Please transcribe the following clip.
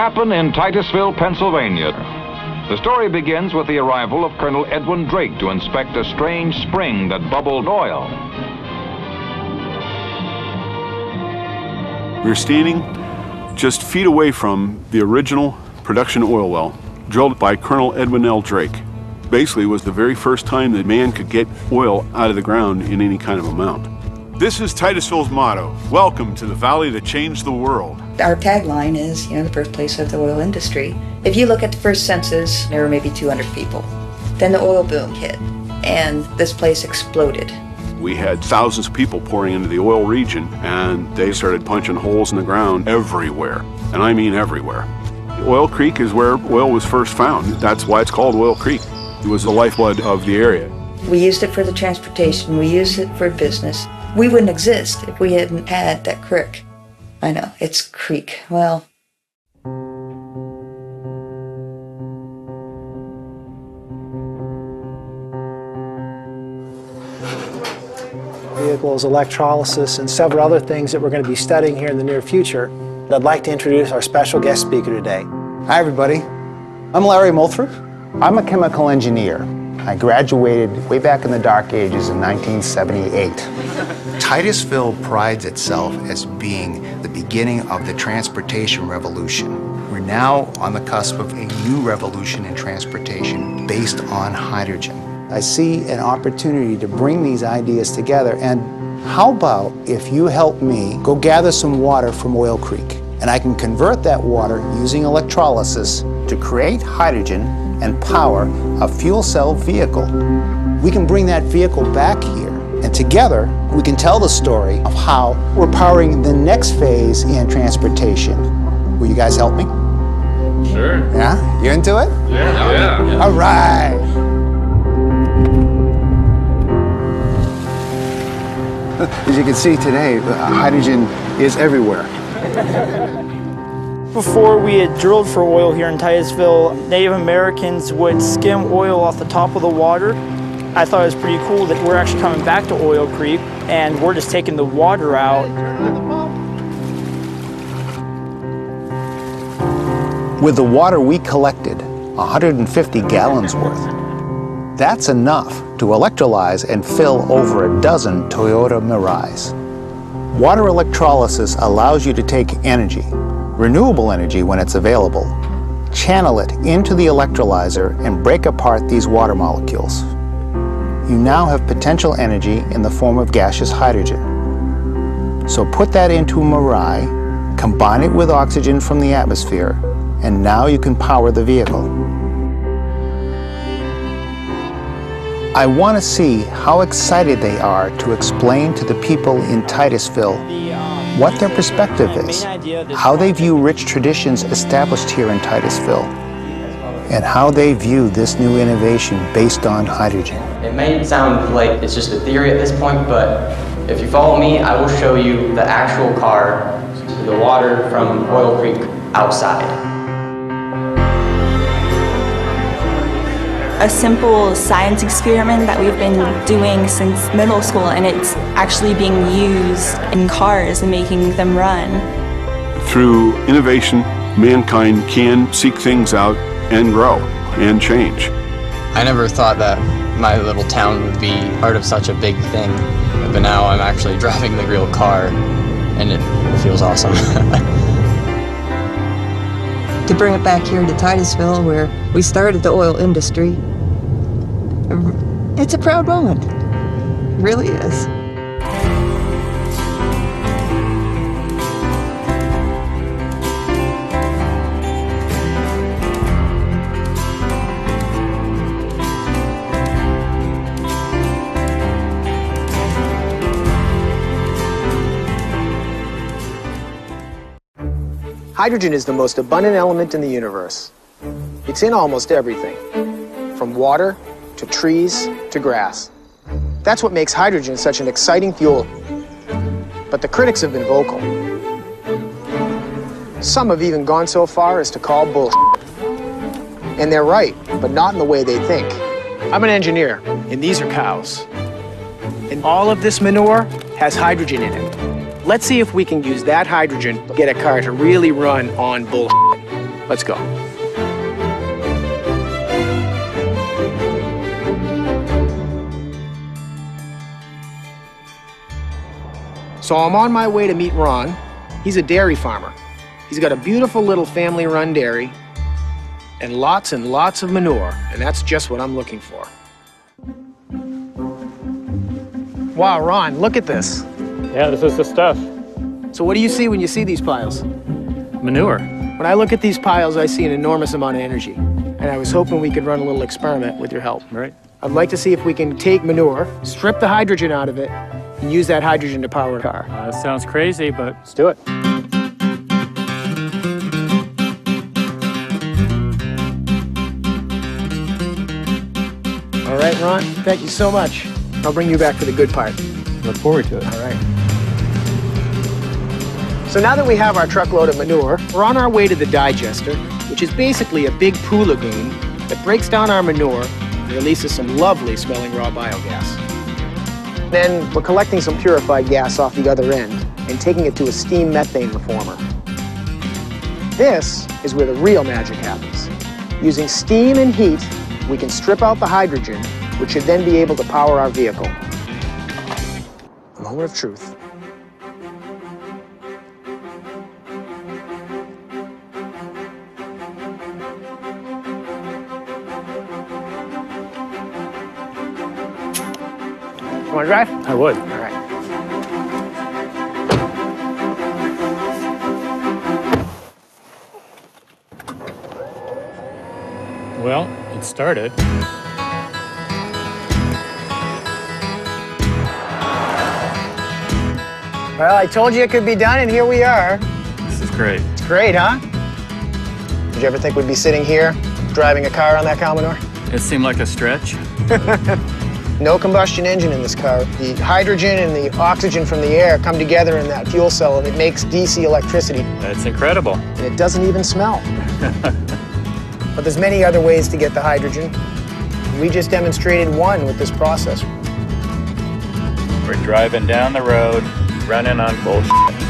happen in Titusville, Pennsylvania. The story begins with the arrival of Colonel Edwin Drake to inspect a strange spring that bubbled oil. We were standing just feet away from the original production oil well, drilled by Colonel Edwin L. Drake. Basically, it was the very first time that man could get oil out of the ground in any kind of amount. This is Titusville's motto, welcome to the valley that changed the world. Our tagline is, the birthplace of the oil industry. If you look at the first census, there were maybe 200 people. Then the oil boom hit, and this place exploded. We had thousands of people pouring into the oil region, and they started punching holes in the ground everywhere, and I mean everywhere. Oil Creek is where oil was first found. That's why it's called Oil Creek. It was the lifeblood of the area. We used it for the transportation, we used it for business. We wouldn't exist if we hadn't had that creek. I know, it's creek. Well. Vehicles, electrolysis, and several other things that we're going to be studying here in the near future. I'd like to introduce our special guest speaker today. Hi everybody, I'm Larry Moulthrop. I'm a chemical engineer. I graduated way back in the dark ages in 1978. Titusville prides itself as being the beginning of the transportation revolution. We're now on the cusp of a new revolution in transportation based on hydrogen. I see an opportunity to bring these ideas together, and how about if you help me go gather some water from Oil Creek, and I can convert that water using electrolysis to create hydrogen and power a fuel cell vehicle. We can bring that vehicle back here, and together we can tell the story of how we're powering the next phase in transportation. Will you guys help me? Sure. Yeah? You into it? Yeah. All right. As you can see today, hydrogen is everywhere. Before we had drilled for oil here in Titusville, Native Americans would skim oil off the top of the water. I thought it was pretty cool that we're actually coming back to Oil Creek and we're just taking the water out. With the water we collected, 150 gallons worth, that's enough to electrolyze and fill over a dozen Toyota Mirais. Water electrolysis allows you to take energy, renewable energy when it's available, channel it into the electrolyzer and break apart these water molecules. You now have potential energy in the form of gaseous hydrogen. So put that into a Mirai, combine it with oxygen from the atmosphere, and now you can power the vehicle. I want to see how excited they are to explain to the people in Titusville what their perspective is, how they view rich traditions established here in Titusville, and how they view this new innovation based on hydrogen. It may sound like it's just a theory at this point, but if you follow me, I will show you the actual car, the water from Oil Creek outside. A simple science experiment that we've been doing since middle school, and it's actually being used in cars and making them run. Through innovation, mankind can seek things out and grow and change. I never thought that my little town would be part of such a big thing, but now I'm actually driving the real car, and it feels awesome. To bring it back here to Titusville, where we started the oil industry, it's a proud moment. It really is. Hydrogen is the most abundant element in the universe. It's in almost everything, from water to trees to grass. That's what makes hydrogen such an exciting fuel. But the critics have been vocal. Some have even gone so far as to call bullshit. And they're right, but not in the way they think. I'm an engineer, and these are cows. And all of this manure has hydrogen in it. Let's see if we can use that hydrogen to get a car to really run on bullshit. Let's go. So I'm on my way to meet Ron. He's a dairy farmer. He's got a beautiful little family-run dairy and lots of manure, and that's just what I'm looking for. Wow, Ron, look at this. Yeah, this is the stuff. So what do you see when you see these piles? Manure. When I look at these piles, I see an enormous amount of energy, and I was hoping we could run a little experiment with your help. Right. I'd like to see if we can take manure, strip the hydrogen out of it, and use that hydrogen to power a car. That sounds crazy, but let's do it. All right, Ron, thank you so much. I'll bring you back for the good part. Look forward to it. All right. So now that we have our truckload of manure, we're on our way to the digester, which is basically a big poo lagoon that breaks down our manure and releases some lovely smelling raw biogas. Then we're collecting some purified gas off the other end and taking it to a steam methane reformer. This is where the real magic happens. Using steam and heat, we can strip out the hydrogen, which should then be able to power our vehicle. A moment of truth. You want to drive? I would. All right. Well, it started. Well, I told you it could be done, and here we are. This is great. It's great, huh? Did you ever think we'd be sitting here, driving a car on that Commodore? It seemed like a stretch. No combustion engine in this car. The hydrogen and the oxygen from the air come together in that fuel cell, and it makes DC electricity. That's incredible. And it doesn't even smell. But there's many other ways to get the hydrogen. We just demonstrated one with this process. We're driving down the road, running on bullshit.